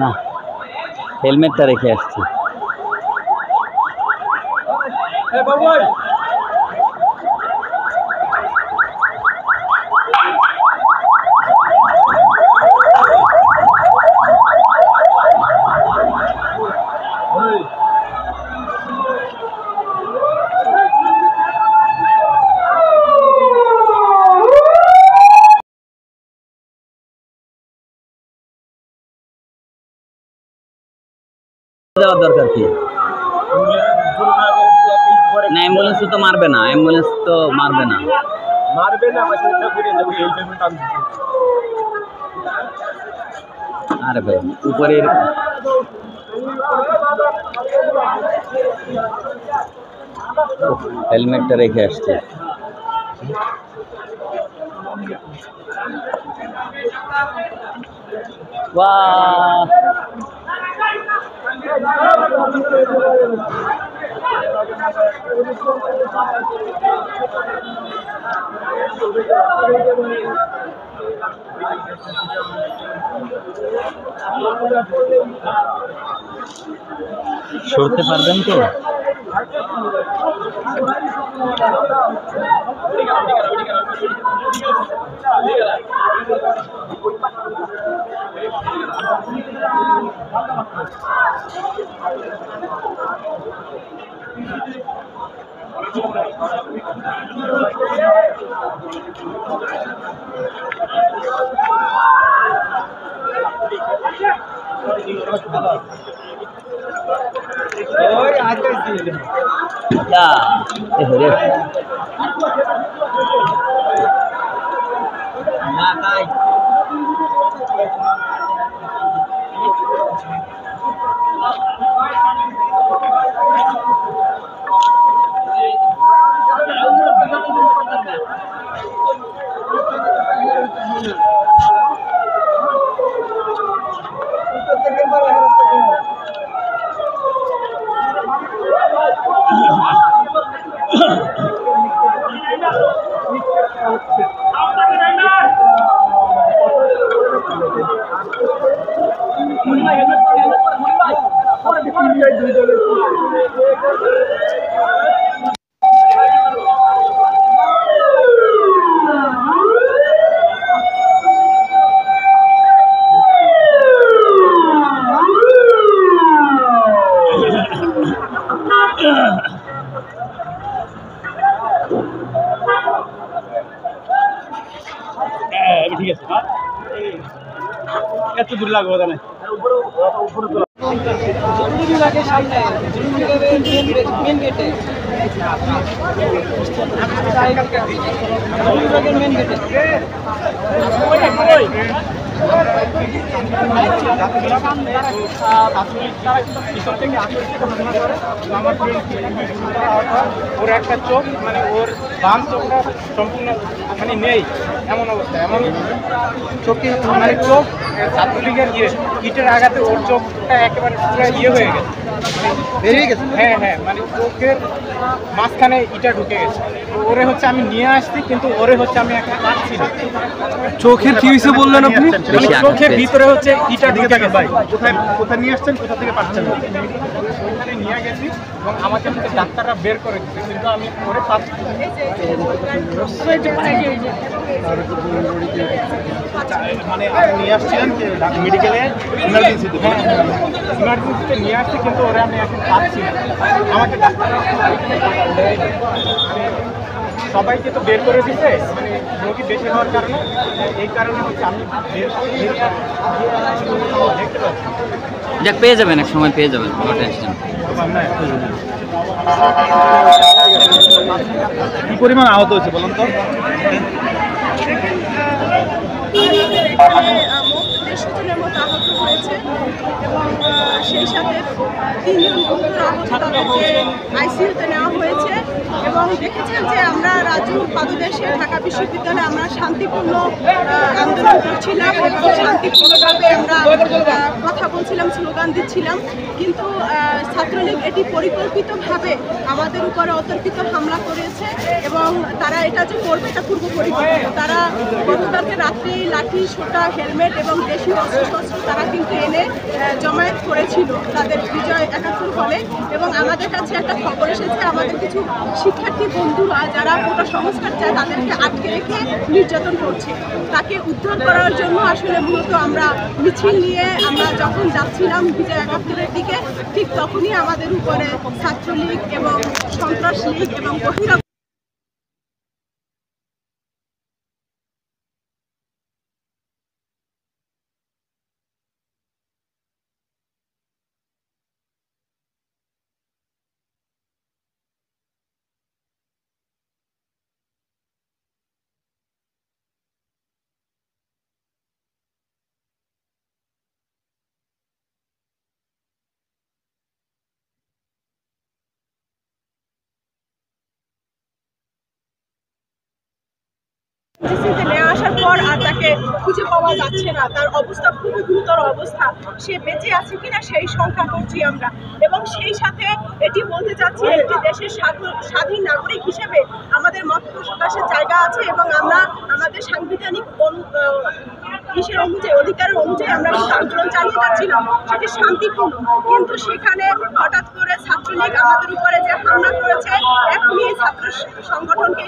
না হেলমেটটা রেখে আসছি। দেওয়ার দরকার কি? না অ্যাম্বুলেন্স তো মারবে না, অ্যাম্বুলেন্স তো মারবে না, আরে ভাই উপরে হেলমেটটা রেখে আসছে। বাহ সরতে পারবেন তো? ঠিক আছে এত দূর লাগবে না মেন গেটে মেন গেটে ওর একটা চোখ মানে ওর বাম চোখটা সম্পূর্ণ মানে নেই এমন অবস্থা, এমন চোখে মানে চোখ ছাত্রলীগের ইটের আঘাতে ওর চোখটা একেবারে পুরো হয়ে গেছে, বেরিয়ে গেছে। হ্যাঁ হ্যাঁ মানে চোখের মাঝখানে ইটা ঢুকে গেছে। ওরে হচ্ছে আমি নিয়ে আসছি কিন্তু ওরে হচ্ছে আমি এখন পাচ্ছি না। চোখের কি হয়েছে বললেন আপনি? চোখের ভিতরে হচ্ছে ইটা ঢুকে গেছে। ভাই কোথায় কোথায় নিয়ে আসছেন, কোথা থেকে পাচ্ছেন? ওখানে নিয়ে গেছি এবং আমাকে হচ্ছে ডাক্তাররা বের করে দিচ্ছে কিন্তু আমি ওরে পাচ্ছি মানে আপনি নিয়ে আসছিলেন মেডিকেলে ইমার্জেন্সিতে? হ্যাঁ ইমার্জেন্সিতে নিয়ে আসছি কিন্তু ওরে আমি এখন পাচ্ছি না। আমাকে ডাক্তাররা সবাইকে তো বের করে দিচ্ছে মানে রোগী বেশি হওয়ার কারণে, এই কারণে হচ্ছে আমি বের করে দেখতে পাচ্ছি। যাক পেয়ে যাবেন, এক সময় পেয়ে যাবেন, কোনো টেনশন। কি পরিমাণ আহত হয়েছে বলুন তো? মতো আহত হয়েছে এবং সেই সাথে 3 জন গুরুতর আহত, তাদেরকে আইসিইউতে নেওয়া হয়েছে। এবং দেখেছেন যে আমরা রাজুর পাদদেশে ঢাকা বিশ্ববিদ্যালয়ে আমরা শান্তিপূর্ণ আন্দোলন করছিলাম এবং শান্তিপূর্ণভাবে আমরা কথা বলছিলাম, স্লোগান দিচ্ছিলাম, কিন্তু ছাত্রলীগ এটি পরিকল্পিতভাবে আমাদের উপরে অতর্কিত হামলা করেছে এবং তারা এটা যে করবে এটা পূর্ব পরিকল্পিত। তারা গতকালকে রাত্রে লাঠি, সোটা, হেলমেট এবং দেশীয় অস্ত্রশস্ত্র তারা কিন্তু এনে জমায়েত করেছিল তাদের বিজয় 71 হলে। এবং আমাদের কাছে একটা খবর এসেছে, আমাদের কিছু শিক্ষার্থী বন্ধুরা যারা কোটা সংস্কার চায় তাদেরকে আটকে রেখে নির্যাতন করছে। তাকে উদ্ধার করার জন্য আসলে মূলত আমরা মিছিল নিয়ে আমরা যখন যাচ্ছিলাম বিজয় 71-এর দিকে, ঠিক তখনই আমাদের উপরে ছাত্রলীগ এবং সন্ত্রাস লীগ এবং বহিরা নিয়ে আসার পর আর তাকে খুঁজে পাওয়া যাচ্ছে না। তার অবস্থা খুবই গুরুতর অবস্থা। সে বেঁচে আছে কিনা সেই শঙ্কা করছি আমরা। এবং সেই সাথে এটি বলতে চাচ্ছি, একটি দেশের স্বাধীন নাগরিক হিসেবে আমাদের মত প্রকাশের জায়গা আছে এবং আমরা আমাদের সাংবিধানিক অনুযায়ী, অধিকারের অনুযায়ী আমরা আন্দোলন চালিয়ে যাচ্ছিলাম, সেটি শান্তিপূর্ণ। কিন্তু সেখানে হঠাৎ করে ছাত্রলীগ আমাদের উপরে যে হামলা করেছে, এখনই এই ছাত্র সংগঠনকে,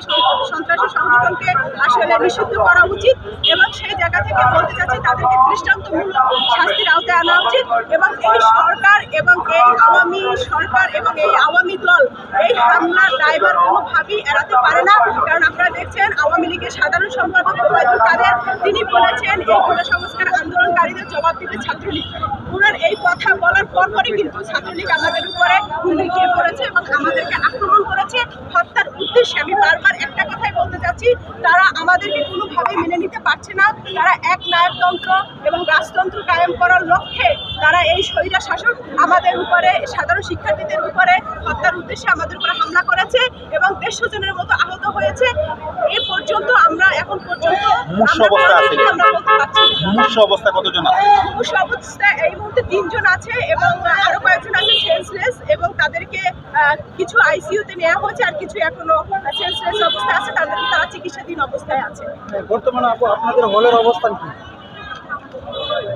সন্ত্রাসী সংগঠনকে আসলে নিষিদ্ধ করা উচিত। এবং সেই জায়গা থেকে বলতে চাচ্ছি তাদেরকে দৃষ্টান্তমূলক শাস্তির আওতায় আনা উচিত। এবং এই সরকার এবং এই আওয়ামী সরকার এবং এই আওয়ামী দল এই হামলার দায়ভার কোনোভাবেই এড়াতে পারে না। কারণ আপনারা দেখছেন আওয়ামী লীগের সাধারণ সম্পাদক ওবায়দুল কাদের তিনি বলেছেন এই কোটা সংস্কার আন্দোলনকারীদের জবাব দিতে ছাত্রলীগ। ওনার এই কথা বলার পরপরই কিন্তু ছাত্রলীগ আমাদের উপরে হুমকি করেছে এবং আমাদেরকে আক্রমণ করেছে হত্যার উদ্দেশ্যে। আমি বারবার একটা কথাই বলতে চাচ্ছি, তারা আমাদেরকে কোনোভাবেই মেনে নিতে পারছে না। তারা এক নায়কতন্ত্র এবং রাজতন্ত্র কায়েম করার লক্ষ্যে তারা এই স্বৈরা শাসক আমাদের উপরে, সাধারণ শিক্ষার্থীদের উপরে হত্যার উদ্দেশ্যে আমাদের উপরে হামলা করেছে এবং 150 জনের মতো আহত হয়েছে। এই পর্যন্ত আমরা এখন পর্যন্ত অবস্থা কতজন আছে? অবস্থায় এই মুহূর্তে 3 জন আছে এবং আরো কয়েকজন আছে সেন্সলেস এবং তাদেরকে কিছু আইসিইউতে নেওয়া হয়েছে আর কিছু এখনো সেন্সলেস অবস্থায় আছে, তারা চিকিৎসাধীন অবস্থায় আছে। বর্তমানে আপনাদের হলের অবস্থান কি?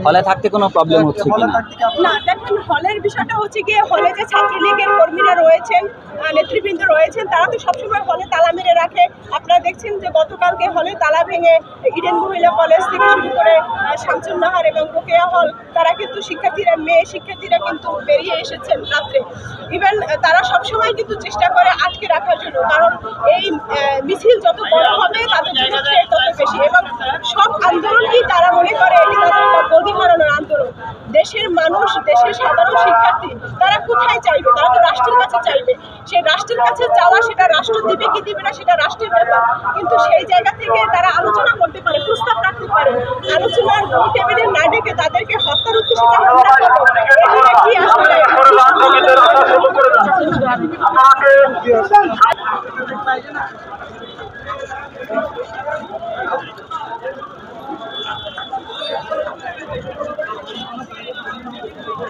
হলে থাকতে কোনো প্রবলেম হচ্ছে কিনা? না, দেখুন হলের বিষয়টা হচ্ছে গিয়ে হলে যে ছাত্রলীগের কর্মীরা রয়েছেন, নেতৃবৃন্দ রয়েছেন, তারা তো সবসময় হলে তালা মেরে রাখে। আপনারা দেখছেন যে গতকালকে হলে তালা ভেঙে ইডেন মহিলা কলেজ থেকে শুরু করে শামসুন নাহার এবং রোকেয়া হল, তারা কিন্তু মেয়ে শিক্ষার্থীরা কিন্তু বেরিয়ে এসেছেন রাত্রে। ইভেন তারা সবসময় কিন্তু চেষ্টা করে আটকে রাখার জন্য, কারণ এই মিছিল যত বড় হবে তাদের জন্য থ্রেট তত বেশি। এবং সব আন্দোলনকেই তারা মনে করে এটি তাদের গদি হারানোর আন্দোলন। দেশের মানুষ, দেশের সাধারণ শিক্ষার্থী তারা কোথায় চাইবে? তারা তো রাষ্ট্রের কাছে চাইবে। সেই রাষ্ট্রের কাছে চাওয়া, সেটা রাষ্ট্র দিবে কি দিবে না সেটা রাষ্ট্রের ব্যাপার, কিন্তু সেই জায়গা থেকে তারা আলোচনা করতে পারে, প্রস্তাব রাখতে পারে। আলোচনার গোল টেবিলে না ডেকে তাদেরকে হত্যার উদ্দেশ্যে যে হামলা করবো, এগুলো কি আসলে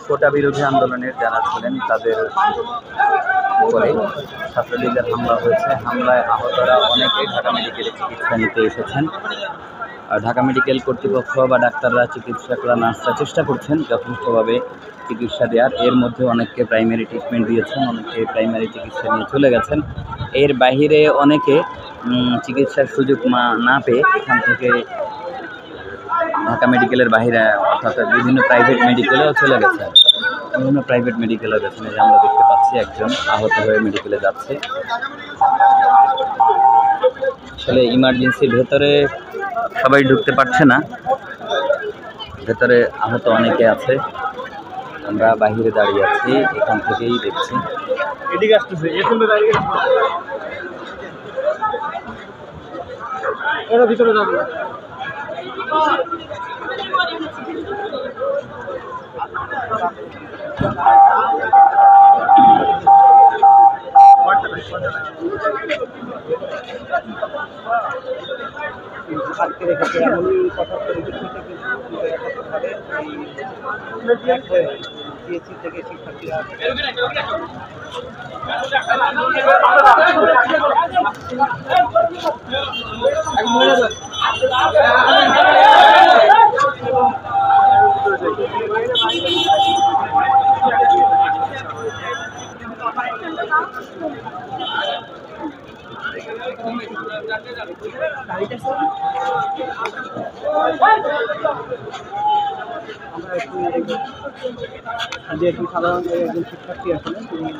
কোটা বিরোধী আন্দোলনের যারা ছিলেন তাদের উপরে ছাত্রলীগের হামলা হয়েছে। হামলায় আহতরা অনেকে ঢাকা মেডিকেলে চিকিৎসা নিতে এসেছেন। আর ঢাকা মেডিকেল কর্তৃপক্ষ বা ডাক্তাররা, চিকিৎসকরা, নার্সরা চেষ্টা করছেন যথেষ্টভাবে চিকিৎসা দেওয়ার। এর মধ্যে অনেককে প্রাইমারি ট্রিটমেন্ট দিয়েছেন, অনেকে প্রাইমারি চিকিৎসা নিয়ে চলে গেছেন। এর বাইরে অনেকে চিকিৎসার সুযোগ না পেয়ে এখান থেকে ঢাকা মেডিকেলের বাইরে অর্থাৎ বিভিন্ন প্রাইভেট মেডিকেলেও চলে গেছে। বিভিন্ন প্রাইভেট মেডিকেলেও গেছেন, যে আমরা দেখতে পাচ্ছি একজন আহত হয়ে মেডিকেলে যাচ্ছে। আসলে ইমার্জেন্সির ভেতরে সবাই ঢুকতে পারছে না, ভেতরে আহত অনেকে আছে। আমরা বাইরে দাঁড়িয়ে আছি, এখান থেকেই দেখছি। এদিকে আসতেছে, এখানে দাঁড়িয়ে এরা ভিতরে যাবে। আটকে রেখেছে এমনই কথা পরিপ্রেক্ষিতে কিন্তু সিএসসি থেকে শিক্ষার্থীরা যেহেতু সাধারণত একজন শিক্ষার্থী আসলে তিনি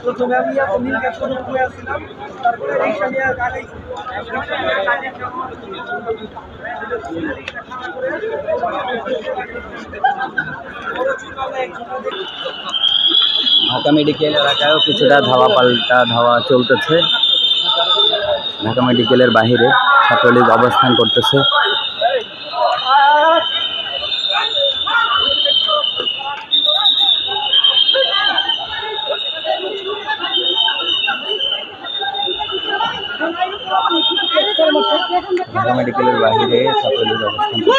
প্রথমে আমি নীল কাজ করে আসছিলাম, তারপরে রিক্সা নিয়ে আগাইছি। ঢাকা মেডিকেল এলাকায়ও কিছুটা ধাওয়া পাল্টা ধাওয়া চলতেছে। ঢাকা মেডিকেলের বাহিরে ছাত্রলীগ অবস্থান করতেছে। ঢাকা মেডিকেলের বাহিরে ছাত্রলীগ অবস্থান করতেছে।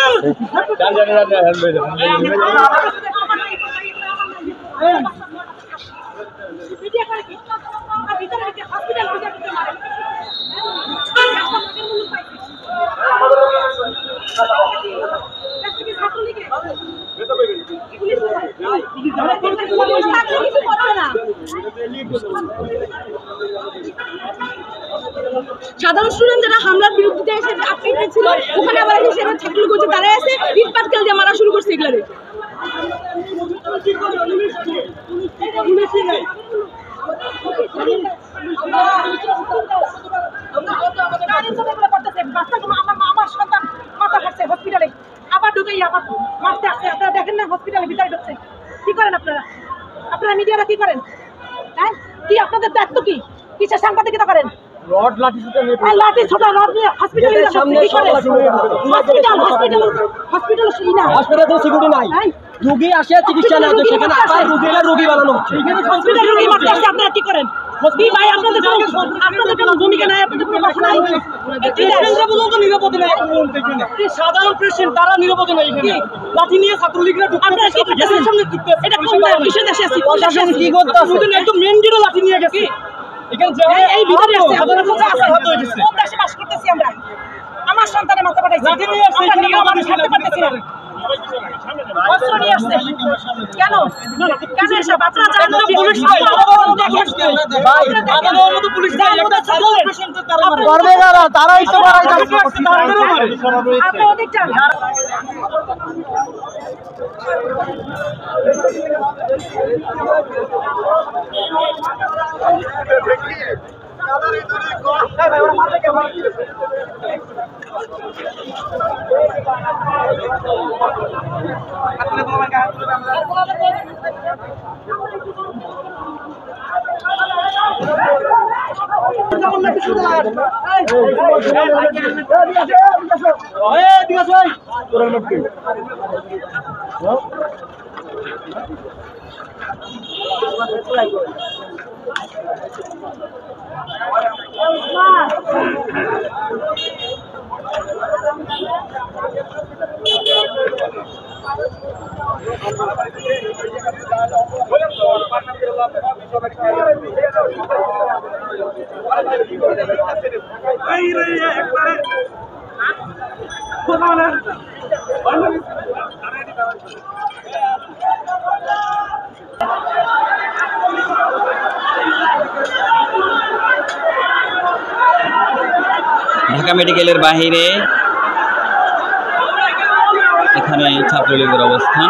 সাধারণ স্টুডেন্ট যারা হামলার বিরুদ্ধে এসে আটকে ছিল ওখানে আবার এসে ছাত্রলীগ হচ্ছে তারা এসে ইট পাটকেল দিয়ে মারা শুরু করছে এগুলো আমার সন্তান মাথা ফাটছে হসপিটালে আবার ঢুকেই আবার মারতে আসছে। আপনারা দেখেন না হসপিটালে ভিতরে ঢুকছে। কি করেন আপনারা? আপনারা মিডিয়ারা কি করেন? হ্যাঁ, কি আপনাদের দায়িত্ব কি? কিসের সাংবাদিকতা করেন? রড লাঠি লাঠি ছোট রড নিয়ে হসপিটালে সামনে হসপিটাল তো সিকিউরিটি নাই, রোগী আসে চিকিৎসা নেওয়া হচ্ছে, সেখানে আবার রোগী বানানো হচ্ছে। হসপিটাল রোগী মারতে আসছে, আপনারা কি করেন? কি ভাই আপনাদের কোনো ভূমিকা নাই, আপনাদের কোনো কথা নাই। নিরাপদে নাই, সাধারণ পেশেন্ট তারা নিরাপদে নাই। এখানে লাঠি নিয়ে ছাত্রলীগরা আপনারা কি করতেছেন? এটা কোন কিসের দেশে আছি? প্রশাসন কি করতেছে? একদম মেন গেটে লাঠি নিয়ে গেছে। এখানে এই ভিতরে আসছে, আপনারা কোথায় আছেন? কোন দেশে বাস করতেছি আমরা? আমার সন্তানের মাথা ফাটাইছে, লাঠি নিয়ে আসছে, আমরা নিজেরা মানুষ হাঁটতে পারতেছি না। অস্ত্র নিয়ে আসছে কেন? কেন এসব? আপনারা জানেন না পুলিশ নাই, ভাই আমাদের মতো পুলিশ নাই, একটা সাধারণ পেশেন্টের তারা মারে। করবে কারা? তারাই তো মারাই যাচ্ছে। আপনি ওদিক যান। ঢাকা মেডিকেলের বাহিরে এখানে ছাত্রলীগের অবস্থান।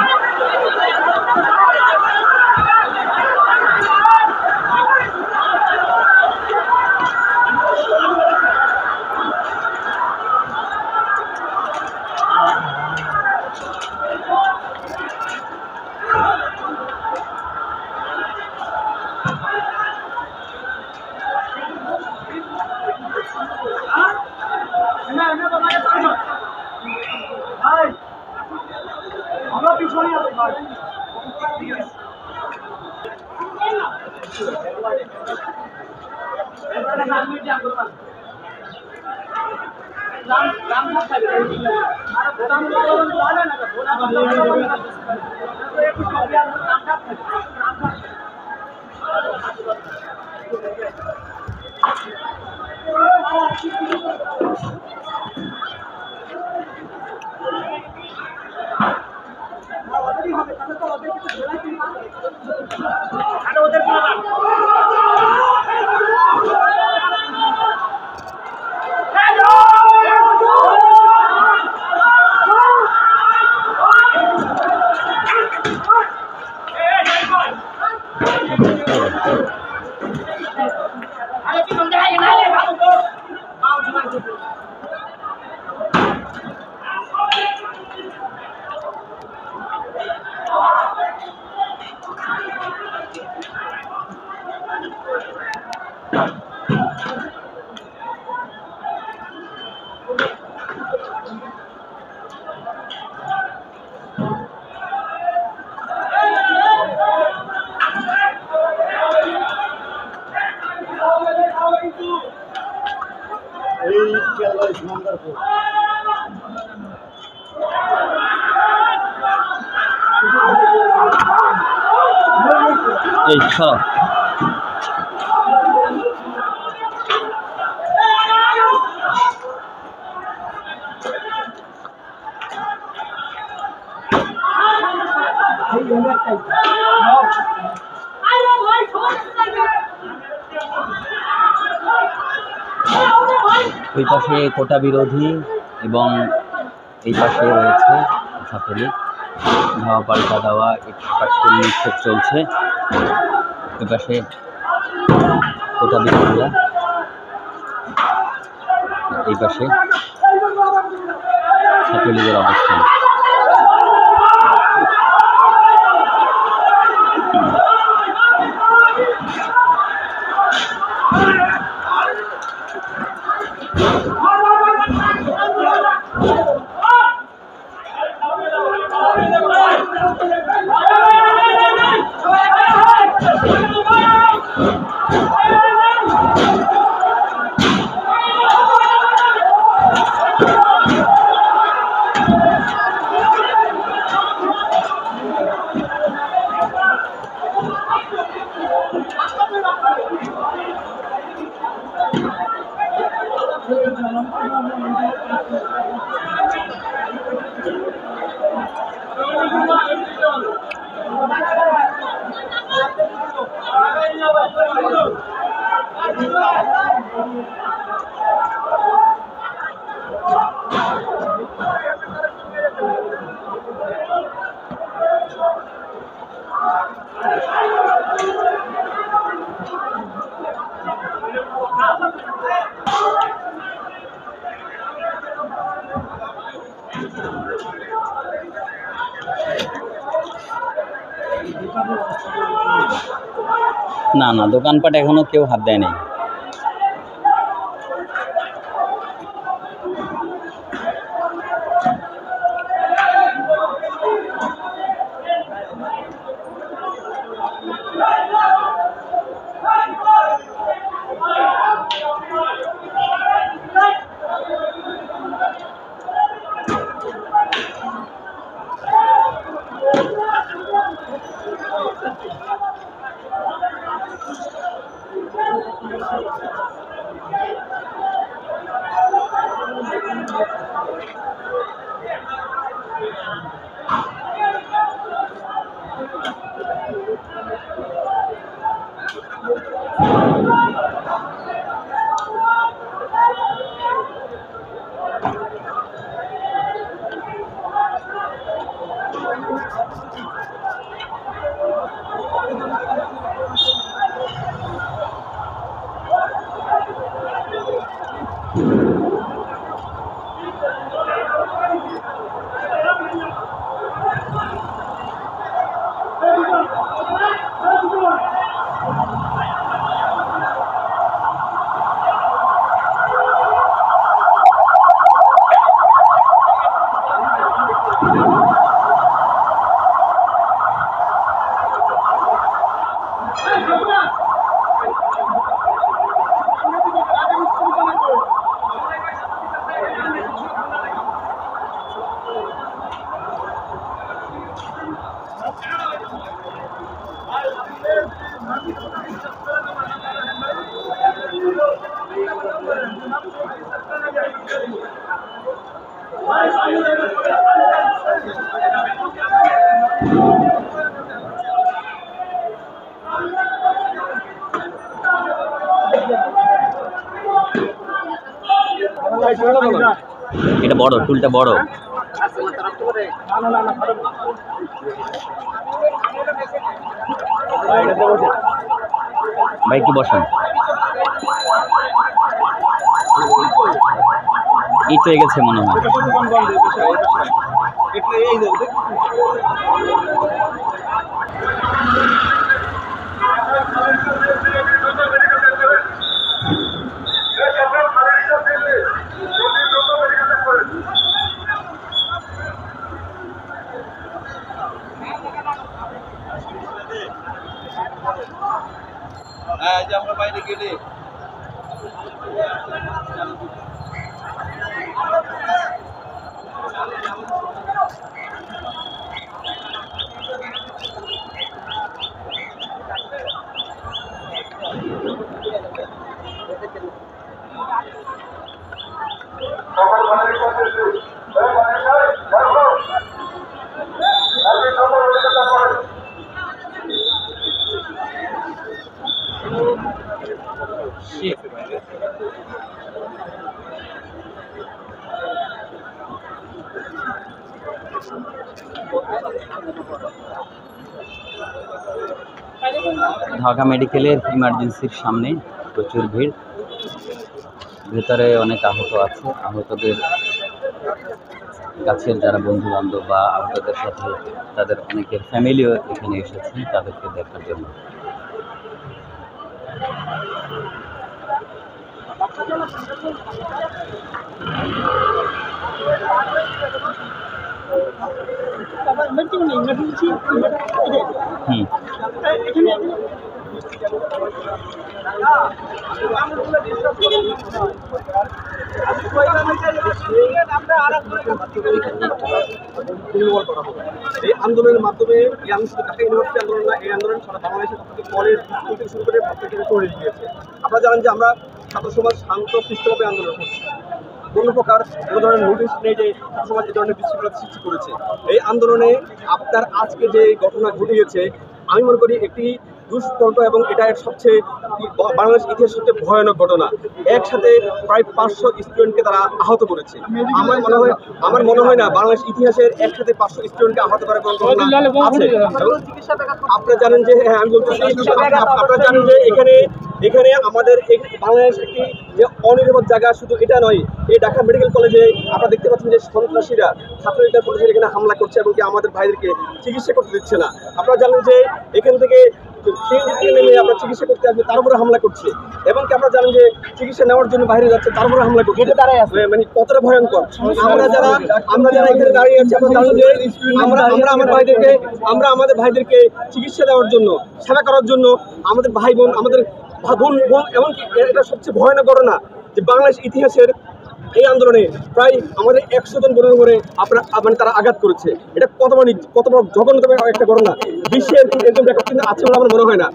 এই সব ওই পাশে কোটা বিরোধী এবং এই পাশে রয়েছে ছাত্রলীগ, ধাওয়া পাল্টা দেওয়া পাটকেল নিক্ষেপ চলছে। ওই পাশে কোটা বিরোধীরা, এই পাশে ছাত্রলীগের অবস্থান। না না, দোকানপাট এখনো কেউ হাত দেয় নাই। এটা বড়, টুলটা বড়। ভাই কি বসেন, ইট হয়ে গেছে মনে হয়। আমরা বাইরে গেলে ঢাকা মেডিকেলের ইমার্জেন্সির সামনে প্রচুর ভিড়, ভেতরে অনেক আহত আছে। আহতদের কাছের যারা বন্ধু বান্ধব বা আহতদের সাথে তাদের অনেকের ফ্যামিলিও এখানে এসেছেন তাদেরকে দেখার জন্য। এই আন্দোলনের মাধ্যমে এই আন্দোলন ঢাকা ইউনিভার্সিটি আন্দোলন না, এই আন্দোলন সারা বাংলাদেশের কলেজ স্কুল থেকে শুরু করে প্রত্যেকটা করে দিয়েছে। আপনারা জানেন যে আমরা ছাত্র সমাজ শান্ত সৃষ্টভাবে আন্দোলন করছি, কোনো প্রকার কোনো ধরনের নোটিশ নেই যে ছাত্র সমাজ এই ধরনের বিশৃঙ্খলা সৃষ্টি করেছে। এই আন্দোলনে আপনার আজকে যে ঘটনা ঘটিয়েছে আমি মনে করি একটি দুষ্কর্ম এবং এটা সবচেয়ে বাংলাদেশ ইতিহাসের সবচেয়ে ভয়ানক ঘটনা। একসাথে প্রায় 500 স্টুডেন্টকে তারা আহত করেছে। আমার মনে হয় না বাংলাদেশ ইতিহাসের একসাথে 500 স্টুডেন্টকে আহত করার কোনো ঘটনা আছে। আপনারা জানেন যে হ্যাঁ আমি বলতে আপনারা জানেন যে এখানে আমাদের বাংলাদেশ একটি যে অনিরাপদ জায়গা, শুধু এটা নয়, এই ঢাকা মেডিকেল কলেজে আপনারা দেখতে পাচ্ছেন যে সন্ত্রাসীরা ছাত্রলীগের কলেজের এখানে হামলা করছে এবং কি আমাদের ভাইদেরকে চিকিৎসা করতে দিচ্ছে না। আপনারা জানেন যে এখান থেকে নেমে আমরা চিকিৎসা করতে আসবে তারপরে হামলা করছে এবং কি আপনারা জানেন যে চিকিৎসা নেওয়ার জন্য বাইরে যাচ্ছে তারপরে হামলা করছে। মানে কতটা ভয়ঙ্কর। আমরা যারা এখানে দাঁড়িয়ে আছি আমরা জানি যে আমরা আমাদের ভাইদেরকে চিকিৎসা দেওয়ার জন্য, সেবা করার জন্য আমাদের ভাই বোন, আমাদের বোন এমনকি এটা সবচেয়ে ভয়ানক ঘটনা যে বাংলাদেশ ইতিহাসের এই আন্দোলনে প্রায় আমাদের 100 জন বোনের উপরে মানে তারা আঘাত করেছে। এটা কত বড় জঘন্যতম একটা ঘটনা, বিশ্বের এরকম রেকর্ড কিন্তু আছে বলে আমার মনে হয় না।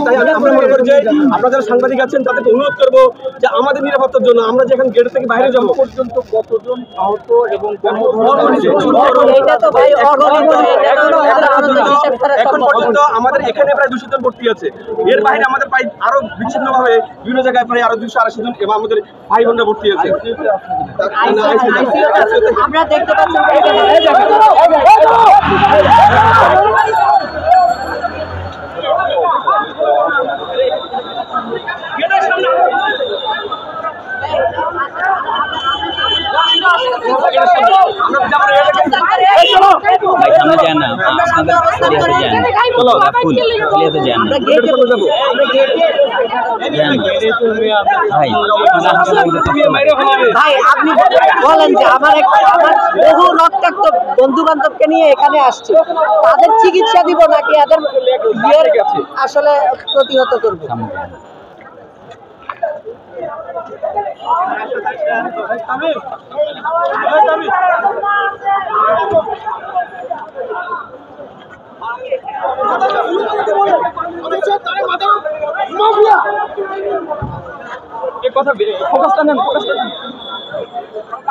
তাই আমরা মনে করি যে আপনারা যারা সাংবাদিক আছেন তাদেরকে অনুরোধ করবো যে আমাদের নিরাপত্তার জন্য আমরা যেখানে গেট থেকে বাইরে যাবো পর্যন্ত কতজন আহত এবং এখন পর্যন্ত আমাদের এখানে প্রায় 200 জন ভর্তি আছে। এর বাইরে আমাদের প্রায় আরো বিচ্ছিন্নভাবে বিভিন্ন জায়গায় প্রায় আরো 280 জন এবং আমাদের ভাই বোনরা ভর্তি আছে। আমরা দেখতে পাচ্ছি সামনে যান না, আপনাদের এরিয়াতে যান, ফুল এরিয়াতে যান না, ভাই আপনি বলেন যে আমার বহু রক্তাক্ত বন্ধু বান্ধবকে নিয়ে এখানে আসছে, তাদের চিকিৎসা দিব নাকি এদের আসলে প্রতিহত করবো?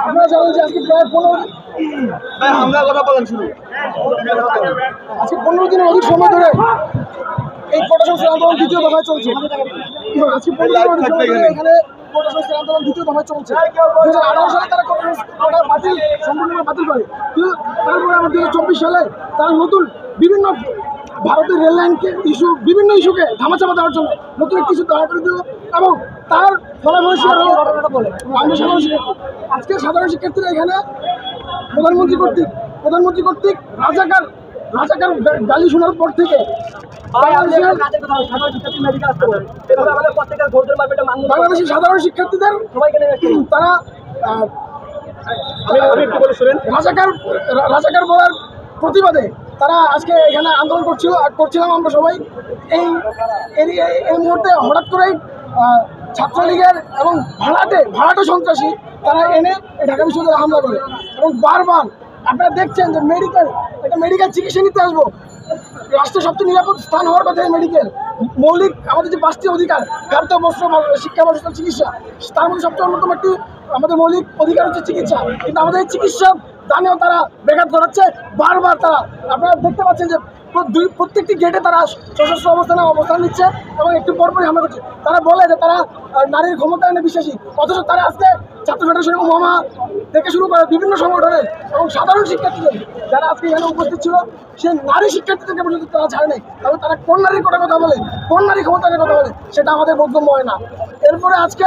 আমরা জানি যে আজকে প্রায় 15 কথা বলেন শুরু আজকে 15 দিনের অধিক সময় ধরে এই কোটা সংস্কার আন্দোলন দ্বিতীয় দফায় চলছে। আজকে 15 দিনের অধিক সময় ধরে এখানে কোটা সংস্কার আন্দোলন দ্বিতীয় দফায় চলছে। 2018 সালে তারা কোটা বাতিল সম্পূর্ণভাবে বাতিল করে, কিন্তু তারপরে আমার 2024 সালে তারা নতুন বিভিন্ন ভারতের রেল লাইনকে বিভিন্ন ইস্যুকে ধামাচাপা দেওয়ার জন্য নতুন একটি ইস্যু দাঁড়া করে দিল, এবং তার ফলাফল আজকে সাধারণ শিক্ষার্থীরা এখানে প্রধানমন্ত্রী কর্তৃক রাজাকার গালি শোনার পর থেকে বাংলাদেশের সাধারণ শিক্ষার্থীদের তারা রাজাকার বলার প্রতিবাদে তারা আজকে এখানে আন্দোলন করছিলাম আমরা সবাই। এই মুহূর্তে হঠাৎ করেই ছাত্রলীগের এবং ভাড়াটে সন্ত্রাসী তারা এনে ঢাকা বিশ্ববিদ্যালয়ে হামলা করে, এবং বারবার আপনারা দেখছেন যে মেডিকেল চিকিৎসা নিতে আসবো, রাষ্ট্রের সবচেয়ে নিরাপদ স্থান হওয়ার কথা মেডিকেল, মৌলিক আমাদের যে 5টি অধিকার, খাদ্য, বস্ত্র, শিক্ষা, বাসস্থান, চিকিৎসা, তার মধ্যে সবচেয়ে অন্যতম একটি আমাদের মৌলিক অধিকার হচ্ছে চিকিৎসা, কিন্তু আমাদের এই চিকিৎসা দানেও তারা ব্যাঘাত ঘটাচ্ছে। বারবার তারা আপনারা দেখতে পাচ্ছেন যে প্রত্যেকটি গেটে তারা সশস্ত্র অবস্থান নিচ্ছে এবং একটু পরপরই হামলা করছে। তারা বলে যে তারা নারীর ক্ষমতায়নে বিশ্বাসী, অথচ তারা আজকে ছাত্র ফেডারেশন ওমামা থেকে শুরু করে বিভিন্ন সংগঠনের এবং সাধারণ শিক্ষার্থীদের যারা আজকে এখানে উপস্থিত ছিল, সেই নারী শিক্ষার্থীদেরকে পর্যন্ত তারা ছাড়ে নেই। তবে তারা কোন নারীর কথা বলে, কোন নারী ক্ষমতায়নের কথা বলে, সেটা আমাদের বোধগম্য হয় না। এরপরে আজকে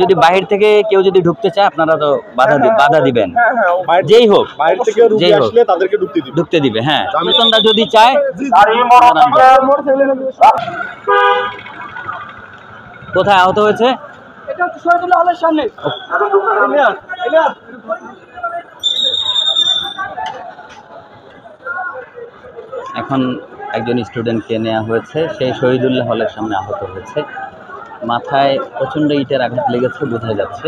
যদি বাহির থেকে কেউ যদি ঢুকতে চায় আপনারা তো বাধা দিবেন, যেই হোক ঢুকতে দিবে। হ্যাঁ, সচেতনরা যদি চায়। কোথায় আহত হয়েছে? এটা হচ্ছে শহীদুল্লাহ হলের সামনে। এখন একজন স্টুডেন্টকে নেওয়া হয়েছে, সেই শহীদুল্লাহ হলের সামনে আহত হয়েছে, মাথায় প্রচণ্ড ইটের আঘাত লেগেছে বোঝা যাচ্ছে।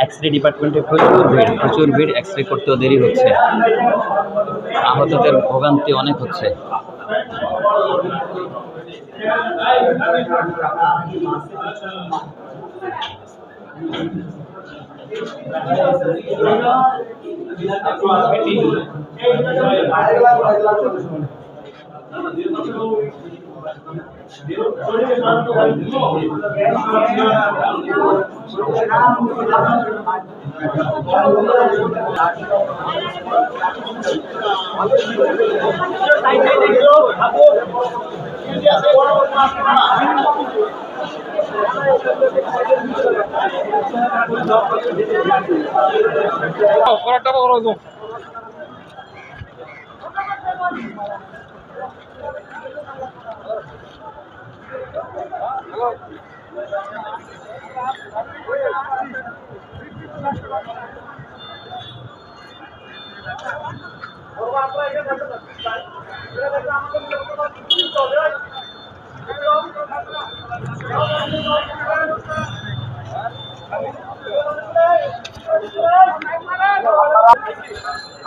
এক্সরে ডিপার্টমেন্টে প্রচুর ভিড়, এক্সরে করতেও দেরি হচ্ছে, আহতদের ভোগান্তি অনেক হচ্ছে।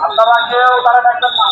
আপনারা কেউ তারা ডাক্তার না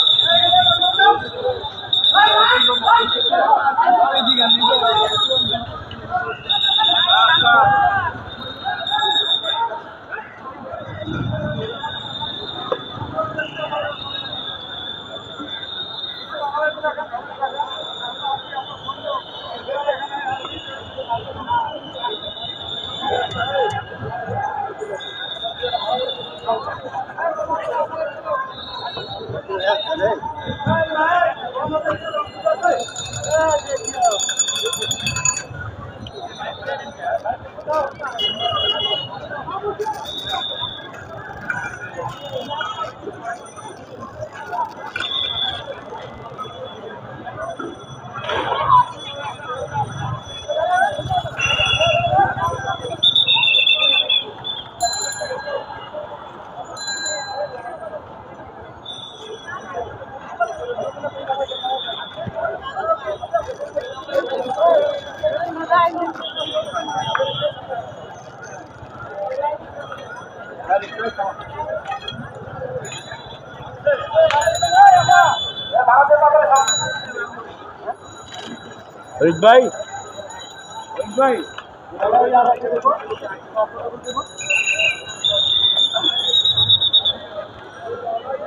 ভাই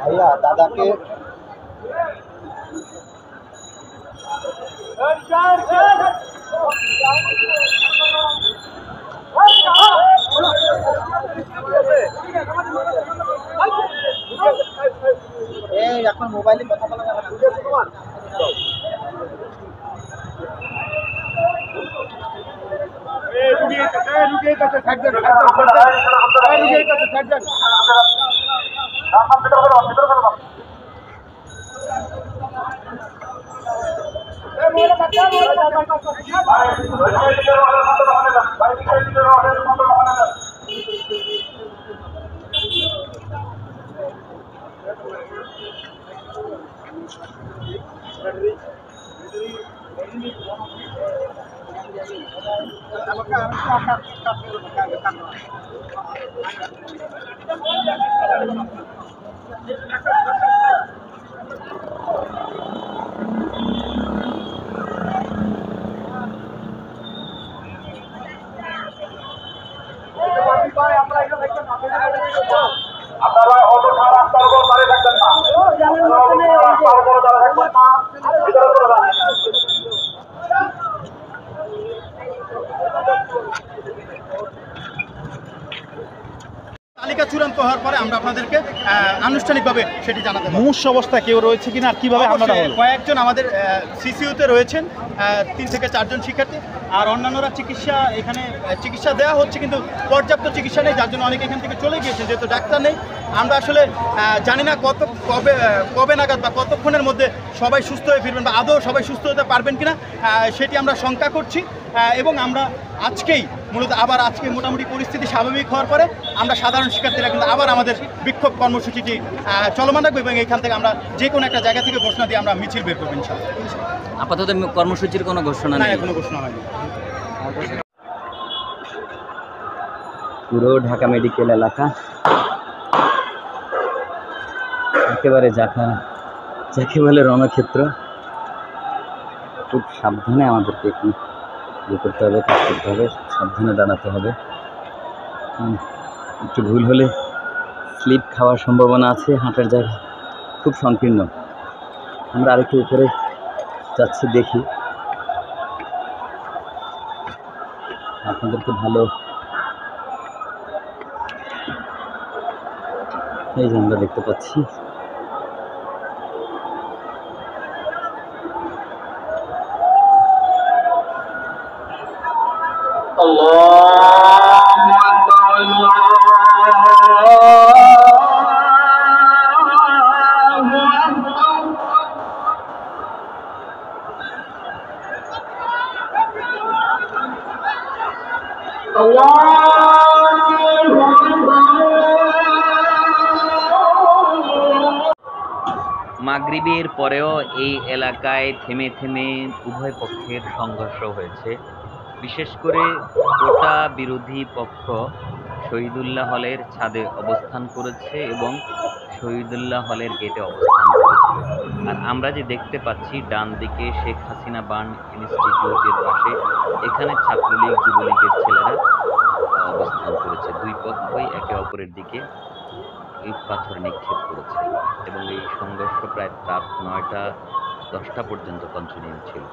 ভাইয়া দাদাকে এখন মোবাইলে কথা বলা যাবে না। আপনারা অত রাস্তার উপর দাঁড়িয়ে থাকবেন না, রাস্তার উপর দাঁড়িয়ে থাকবেন না, ভিতরে চলে যান। তালিকা চূড়ান্ত হওয়ার পরে আমরা আপনাদেরকে আনুষ্ঠানিকভাবে সেটি জানাতে পারব। মুমূর্ষু অবস্থা কেউ রয়েছে কিনা আর কিভাবে আমরা কয়েকজন আমাদের সিসিইউতে রয়েছেন 3 থেকে 4 জন শিক্ষার্থী, আর অন্যান্যরা এখানে চিকিৎসা দেওয়া হচ্ছে, কিন্তু পর্যাপ্ত চিকিৎসা নেই, যার জন্য অনেকে এখান থেকে চলে গিয়েছে, যেহেতু ডাক্তার নেই। আমরা আসলে জানি না কবে নাগাদ বা কতক্ষণের মধ্যে সবাই সুস্থ হয়ে ফিরবেন বা আদৌ সবাই সুস্থ হতে পারবেন কিনা, সেটি আমরা শঙ্কা করছি। এবং আমরা আজকেই মূলত আবার আজকে মোটামুটি পরিস্থিতি স্বাভাবিক হওয়ার পরে আমরা সাধারণ শিক্ষার্থীরা কিন্তু আবার আমাদের বিক্ষোভ কর্মসূচিটি চলমান রাখবো এবং এখান থেকে আমরা যে কোনো একটা জায়গা থেকে ঘোষণা দিয়ে আমরা মিছিল বের করবো ইনশাআল্লাহ। আপাতত কর্মসূচির কোনো ঘোষণা না, নেই? কোনো ঘোষণা হয়নি। পুরো ঢাকা মেডিকেল এলাকা একেবারে যাকে বলে রণক্ষেত্র। খুব সাবধানে আমাদেরকে কি করতে হবে, কাজ করতে হবে, সাবধানে দাঁড়াতে হবে। একটু ভুল হলে স্লিপ খাওয়ার সম্ভাবনা আছে। হাঁটার জায়গা খুব সংকীর্ণ। আমরা আরেকটু উপরে যাচ্ছি, দেখি আপনাদেরকে ভালো। এই যে আমরা দেখতে পাচ্ছি মাগরিবের পরেও এই এলাকায় থেমে থেমে উভয় পক্ষের সংঘর্ষ হয়েছে। বিশেষ করে কোটা বিরোধী পক্ষ শহীদুল্লাহ হলের ছাদে অবস্থান করেছে এবং শহীদুল্লাহ হলের গেটে অবস্থান করেছে। আর আমরা যে দেখতে পাচ্ছি ডান দিকে শেখ হাসিনা বার্ন ইনস্টিটিউটের পাশে, এখানে ছাত্রলীগ যুবলীগের ছেলেরা অবস্থান করেছে। দুই পক্ষই একে অপরের দিকে ইট পাথর নিক্ষেপ করেছে এবং এই সংঘর্ষ প্রায় রাত 9টা-10টা পর্যন্ত কন্টিনিউ ছিল।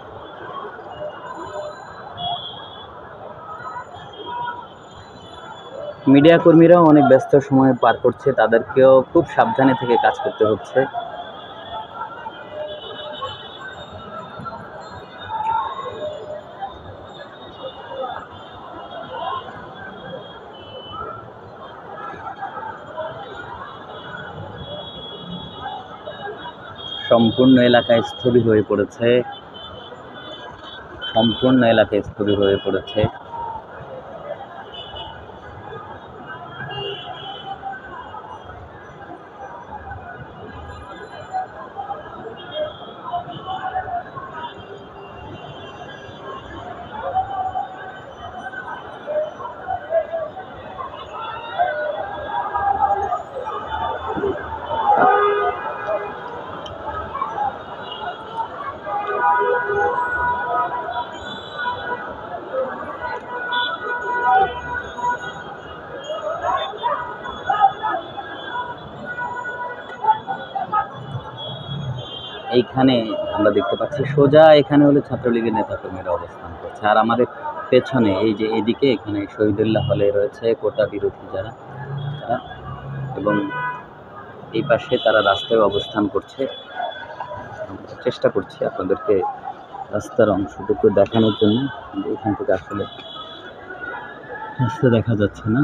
মিডিয়া কর্মীরাও অনেক ব্যস্ত সময় পার করছে, তাদেরকেও খুব সাবধানে থেকে কাজ করতে হচ্ছে। সম্পূর্ণ এলাকায় স্থবির হয়ে পড়েছে, সম্পূর্ণ এলাকায় স্থবির হয়ে পড়েছে। এইখানে আমরা দেখতে পাচ্ছি সোজা এখানে হলো ছাত্রলীগের নেতাকর্মীরা অবস্থান করছে, আর আমাদের পেছনে এই যে এদিকে এখানে শহীদুল্লাহ হলে রয়েছে কোটা বিরোধী যারা, এবং এই পাশে তারা রাস্তায় অবস্থান করছে। চেষ্টা করছি আপনাদেরকে রাস্তার অংশটুকু দেখানোর জন্য, কিন্তু এখান থেকে আসলে রাস্তা দেখা যাচ্ছে না।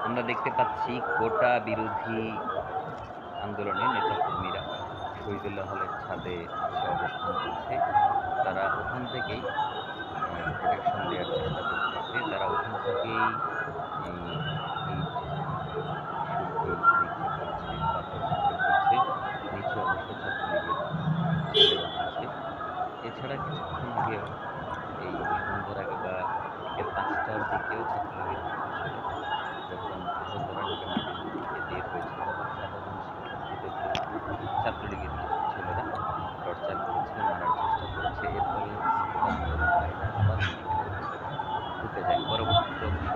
আমরা দেখতে পাচ্ছি কোটা বিরোধী আন্দোলনের নেতাকর্মীরা শহীদুল্লাহ হলের ছাদে এসে অবস্থান করছে। তারা ওখান থেকেই প্রোটেকশন দেওয়ার চেষ্টা করতেছে। তারা ওখান থেকেই নিচে অবশ্য ছাত্রলীগের আছে। এছাড়া কিছুক্ষণ আগেও এই সন্ধ্যার আগে বা 5টার দিকেও ছাত্রলীগের যখন বের হয়েছে তখন সাধারণ শিক্ষার্থীদের ছাত্রলীগের কিছু ছেলেরা টর্চার করেছে, মারার চেষ্টা করেছে। এর ফলে আবার ঢুকে যায়। পরবর্তীতে অবশ্য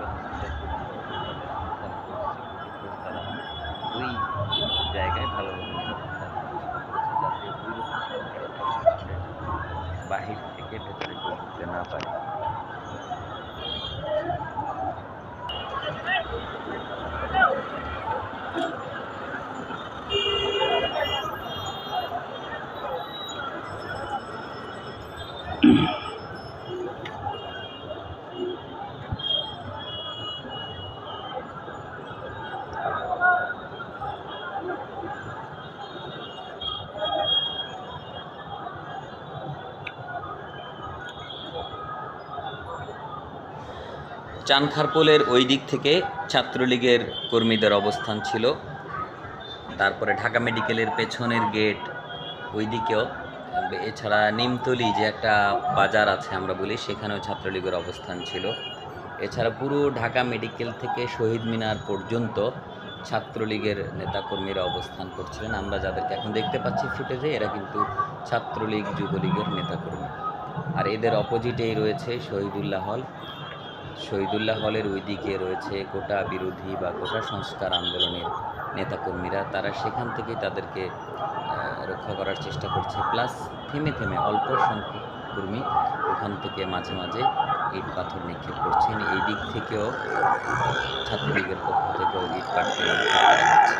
তারা ওই জায়গায় ভালোভাবে নিরাপত্তা করেছে, যাতে ওই বাহির থেকে ভেতরে ঢুকতে না পারে। চানখারপোলের ওই দিক থেকে ছাত্রলীগের কর্মীদের অবস্থান ছিল। তারপরে ঢাকা মেডিকেলের পেছনের গেট ওই দিকেও, এছাড়া নিমতলি যে একটা বাজার আছে আমরা বলি, সেখানেও ছাত্রলীগের অবস্থান ছিল। এছাড়া পুরো ঢাকা মেডিকেল থেকে শহীদ মিনার পর্যন্ত ছাত্রলীগের নেতাকর্মীরা অবস্থান করছিলেন। আমরা যাদেরকে এখন দেখতে পাচ্ছি ফুটেজে, এরা কিন্তু ছাত্রলীগ যুবলীগের নেতাকর্মী। আর এদের অপোজিটেই রয়েছে শহীদুল্লাহ হল। শহীদুল্লাহ হলের ওই দিকে রয়েছে কোটা বিরোধী বা কোটা সংস্কার আন্দোলনের নেতাকর্মীরা। তারা সেখান থেকেই তাদেরকে রক্ষা করার চেষ্টা করছে। প্লাস থেমে থেমে অল্প সংখ্যক কর্মী ওখান থেকে মাঝে মাঝে ইট পাথর নিক্ষেপ করছেন। এই দিক থেকেও ছাত্রলীগের পক্ষ থেকেও ইট পাথর নিক্ষেপ করা হচ্ছে।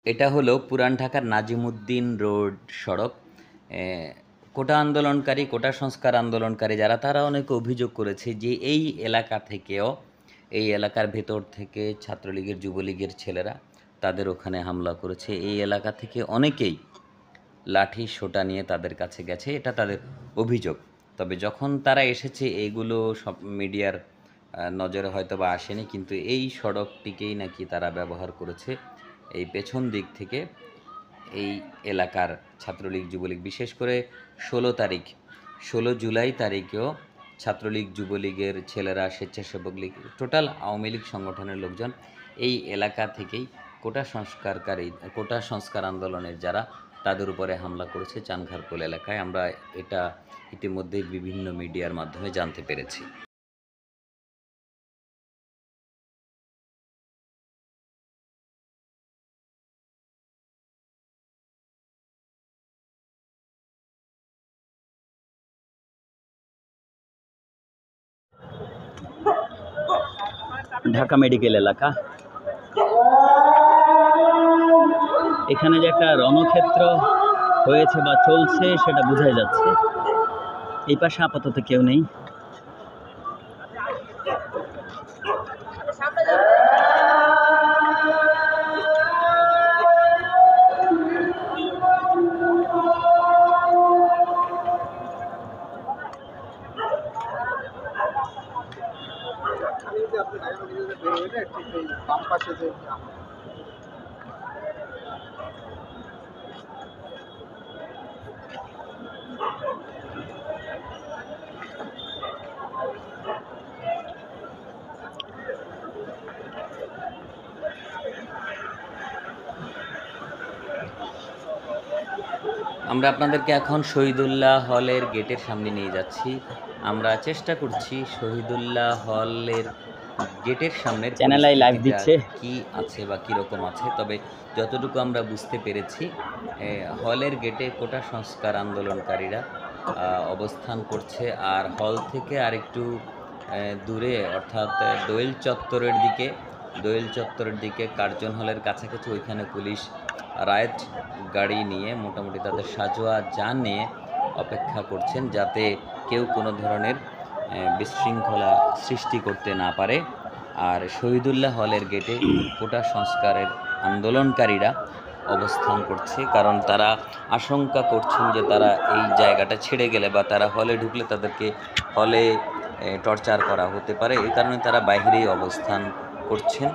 এটা হলো পুরান ঢাকার নাজিমুদ্দিন রোড সড়ক। কোটা আন্দোলনকারী, কোটা সংস্কার আন্দোলনকারী যারা, তারা অনেকে অভিযোগ করেছে যে এই এলাকা থেকেও, এই এলাকার ভেতর থেকে ছাত্রলীগের, যুবলীগের ছেলেরা তাদের ওখানে হামলা করেছে। এই এলাকা থেকে অনেকেই লাঠি সোটা নিয়ে তাদের কাছে গেছে, এটা তাদের অভিযোগ। তবে যখন তারা এসেছে, এইগুলো সব মিডিয়ার নজরে হয়তো বা আসেনি, কিন্তু এই সড়কটিকেই নাকি তারা ব্যবহার করেছে এই পেছন দিক থেকে এই এলাকার ছাত্রলীগ, যুবলীগ, বিশেষ করে 16 জুলাই তারিখেও ছাত্রলীগ, যুবলীগের ছেলেরা, স্বেচ্ছাসেবক লীগ, টোটাল আওয়ামী লীগ সংগঠনের লোকজন এই এলাকা থেকেই কোটা সংস্কার আন্দোলনের যারা, তাদের উপরে হামলা করেছে চানখারপুল এলাকায়। আমরা এটা ইতিমধ্যেই বিভিন্ন মিডিয়ার মাধ্যমে জানতে পেরেছি। ঢাকা মেডিকেল এলাকা, এখানে যে একটা রণক্ষেত্র হয়েছে বা চলছে সেটা বোঝাই যাচ্ছে। এই পাশে আপাতত কেউ নেই। আমরা আপনাদেরকে এখন শহীদুল্লাহ হলের গেটের সামনে নিয়ে যাচ্ছি। আমরা চেষ্টা করছি শহীদুল্লাহ হলের গেটের সামনে চ্যানেল আই লাইভ দিচ্ছে কি আছে বা কীরকম আছে। তবে যতটুকু আমরা বুঝতে পেরেছি, হলের গেটে কোটা সংস্কার আন্দোলনকারীরা অবস্থান করছে, আর হল থেকে আরেকটু দূরে, অর্থাৎ দোয়েল চত্বরের দিকে কার্জন হলের কাছাকাছি, ওইখানে পুলিশ রাইট গাড়ি নিয়ে, মোটামুটি তাদের সাজোয়া যান নিয়ে অপেক্ষা করছেন, যাতে কেউ কোনো ধরনের বিশৃঙ্খলা সৃষ্টি করতে না পারে। আর শহীদুল্লাহ হলের গেটে কোটা সংস্কারের আন্দোলনকারীরা অবস্থান করছে, কারণ তারা আশঙ্কা করছেন যে তারা এই জায়গাটা ছেড়ে গেলে বা তারা হলে ঢুকলে তাদেরকে হলে টর্চার করা হতে পারে। এই কারণে তারা বাইরেই অবস্থান করছেন।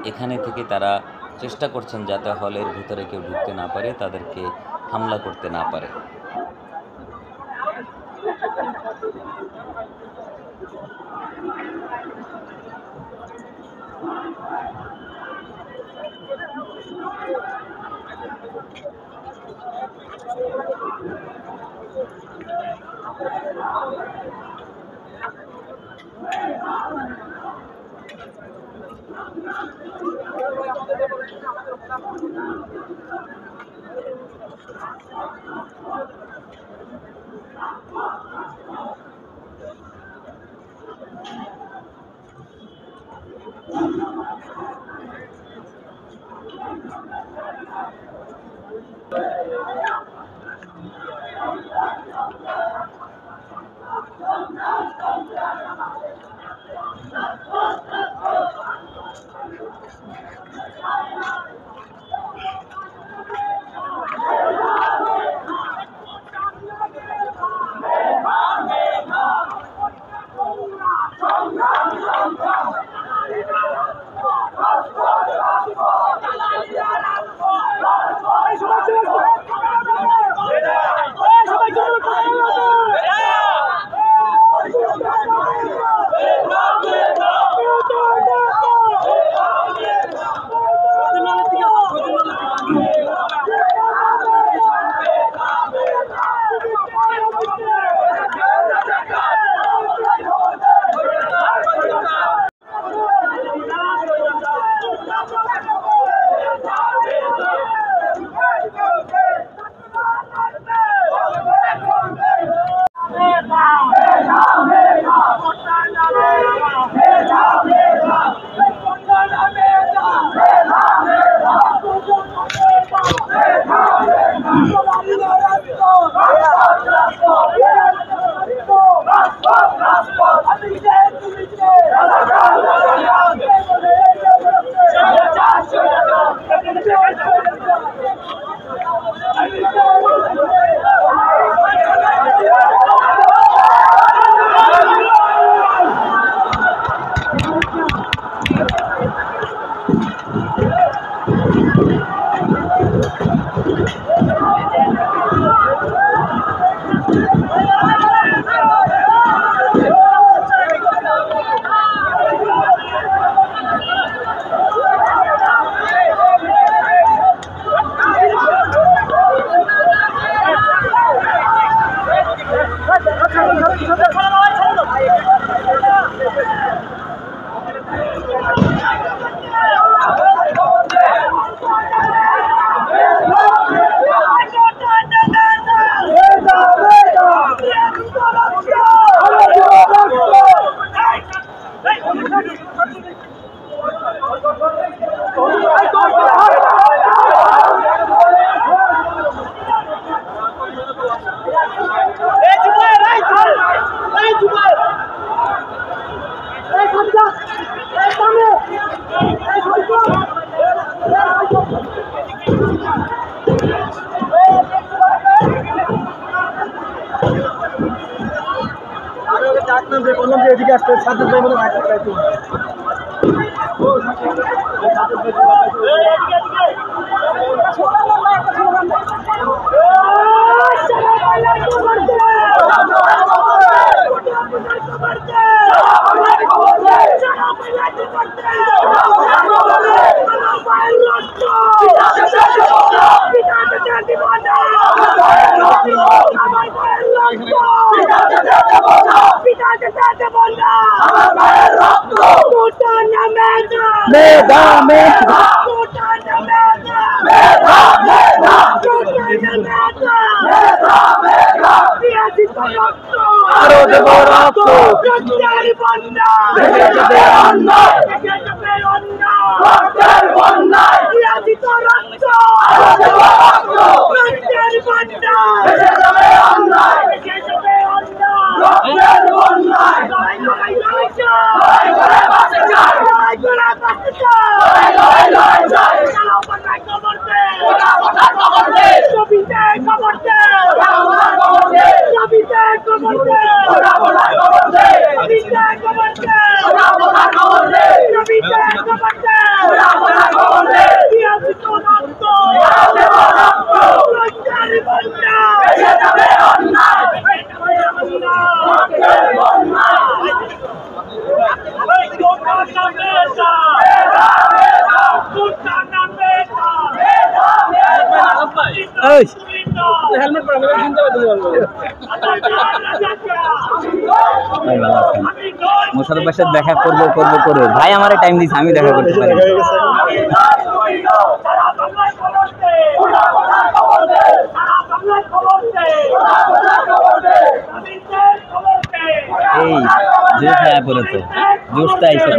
এখানে থেকে তারা চেষ্টা করছেন যাতে হলের ভিতরে কেউ ঢুকতে না পারে, তাদেরকে হামলা করতে না পারে। বললাম যে এদিকে আসতে ছাত্র ভাই বলে হেলমেট পরে আমাকে চিনতে পারতে মোশাররফের সাথে দেখা করবো করে ভাই আমারে টাইম দিচ্ছে, আমি দেখা করতে পারি। এই জোশ আয়া পড়ে তো জোশটা আইসে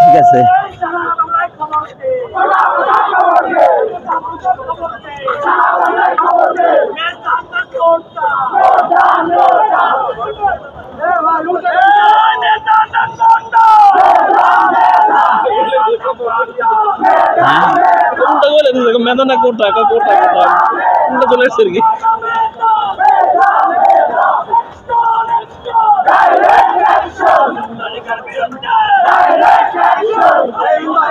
ঠিক আছে। মেদনা কোটা কোটা কোটা চলে এসছে আর কি। Direct action!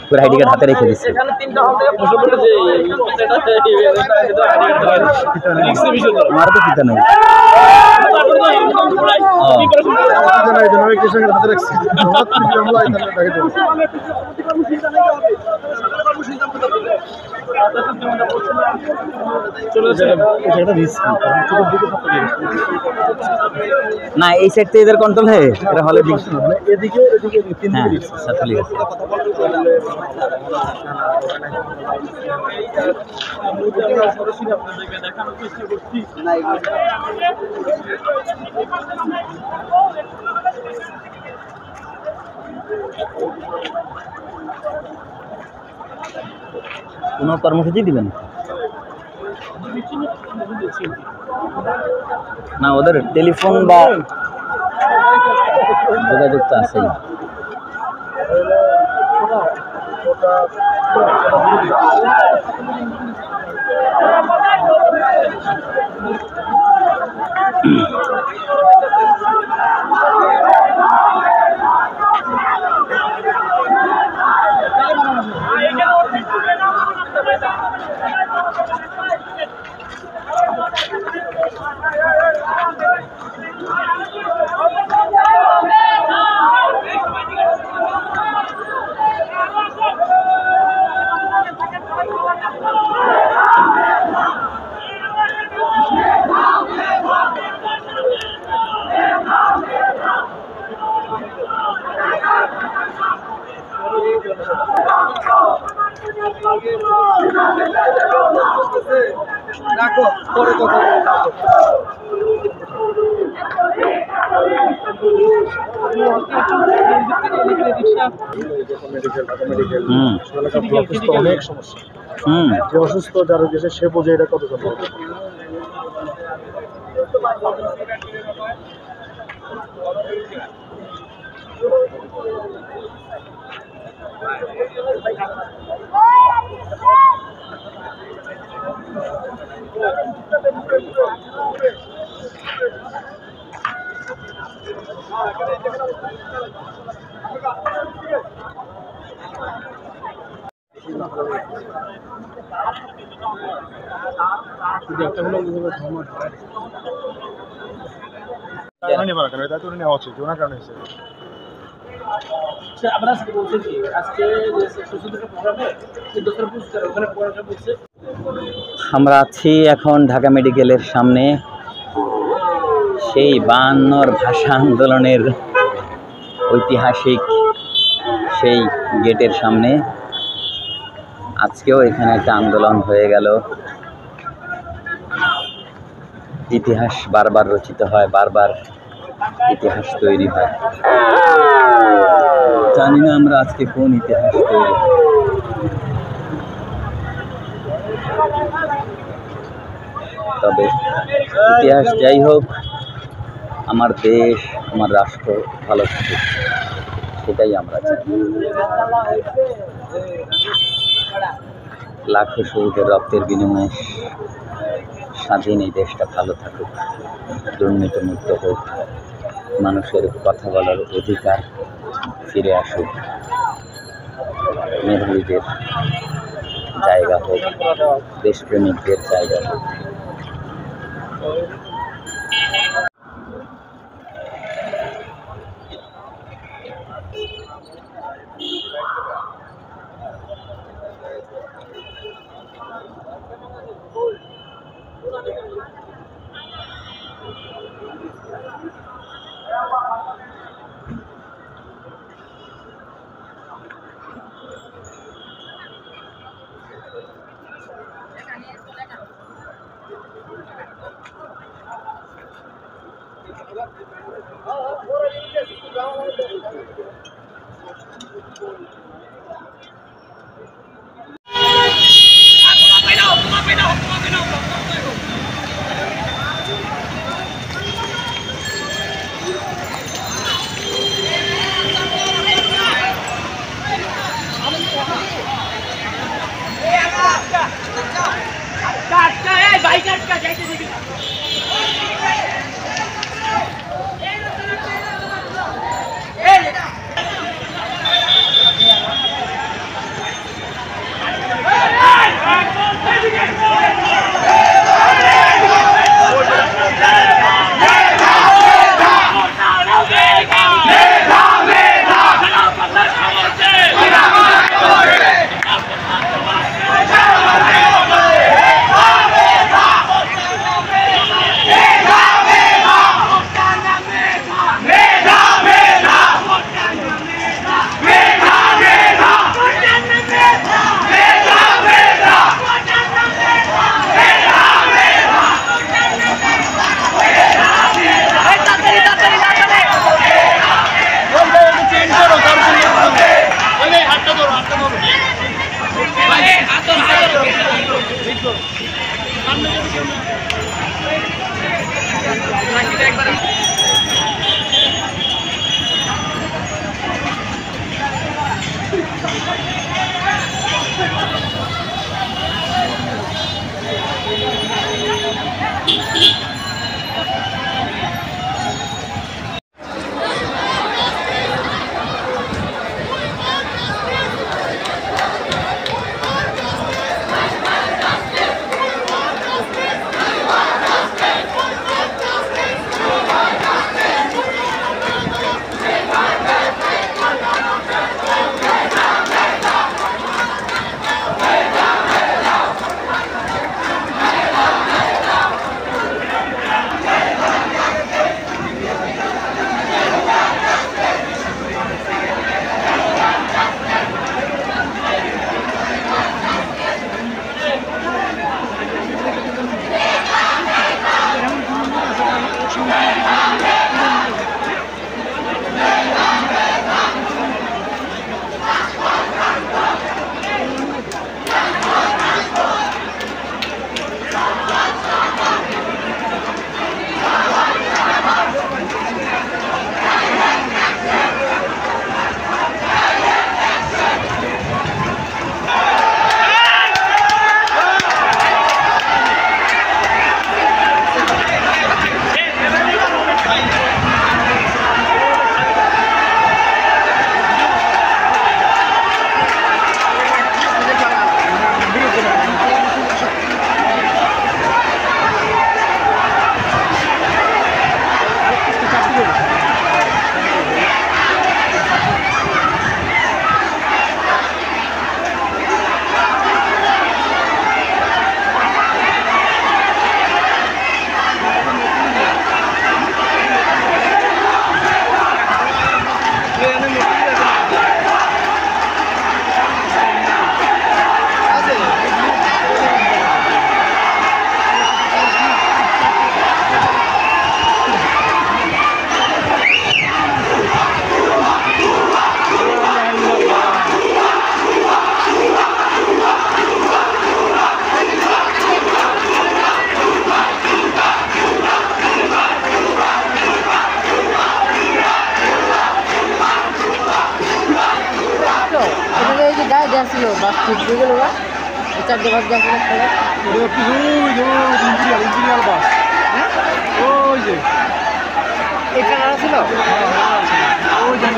পুরো আইডি কার্ড হাতে রেখে দিচ্ছে। আমার তো পিতা নেই। না এই সাইড থেকে এদের কন্ট্রোল হয়ে এটা হলে হ্যাঁ ঠিক আছে। কোনো কর্মসূচি দিবেন না? ওদের টেলিফোন বা যোগাযোগ তো আছেই। রাখো পরে কথা অনেক সমস্যা। যে অসুস্থ যারা গেছে সে বোঝে এটা কত সম্ভব। আমরা আছি এখন ঢাকা মেডিকেলের সামনে, সেই 52 ভাষা আন্দোলনের ঐতিহাসিক সেই গেটের সামনে। আজকেও এখানে একটা আন্দোলন হয়ে গেল। ইতিহাস বারবার রচিত হয়, বারবার ইতিহাস তৈরি হয়। জানি না আমরা আজকে কোন ইতিহাস তৈরি হয়। তবে ইতিহাস যাই হোক, আমার দেশ আমার রাষ্ট্র ভালো থাকে, সেটাই আমরা চাই। লাখো শহীদের রক্তের বিনিময়ে স্বাধীন এই দেশটা ভালো থাকুক, দুর্নীতিমুক্ত হোক, মানুষের কথা বলার অধিকার ফিরে আসুক, মেধাবীদের জায়গা হোক, দেশপ্রেমিকদের জায়গা হোক। ছিল বাস ছুটতে গেল বা চারটে বাস গেছিল ইঞ্জিনিয়ার বাস ওই যে এখানে ছিল ওই যে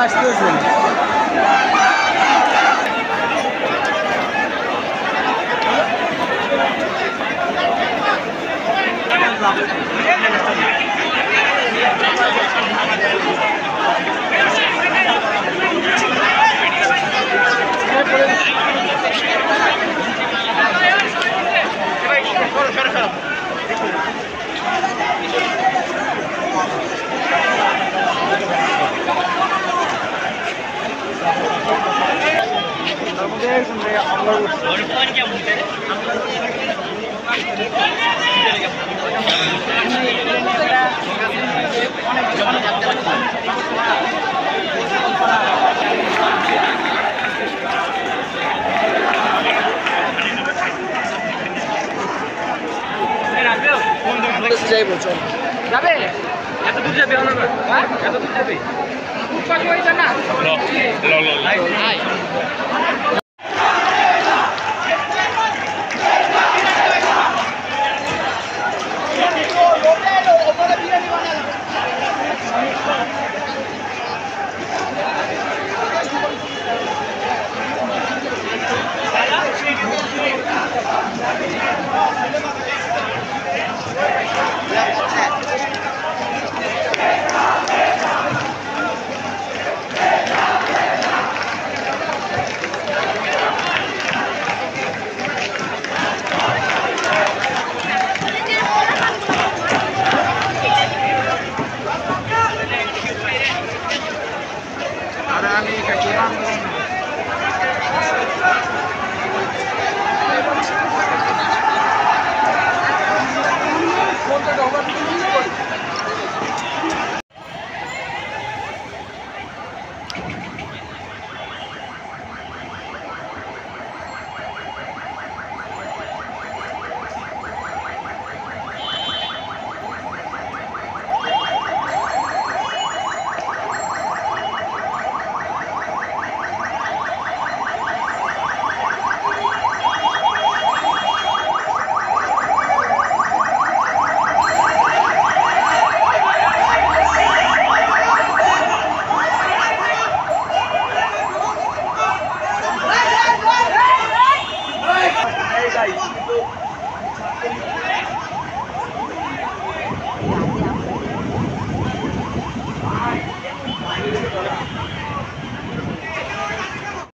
আসতেছেন। যাবে এত দূর যাবে এত দূর যাবে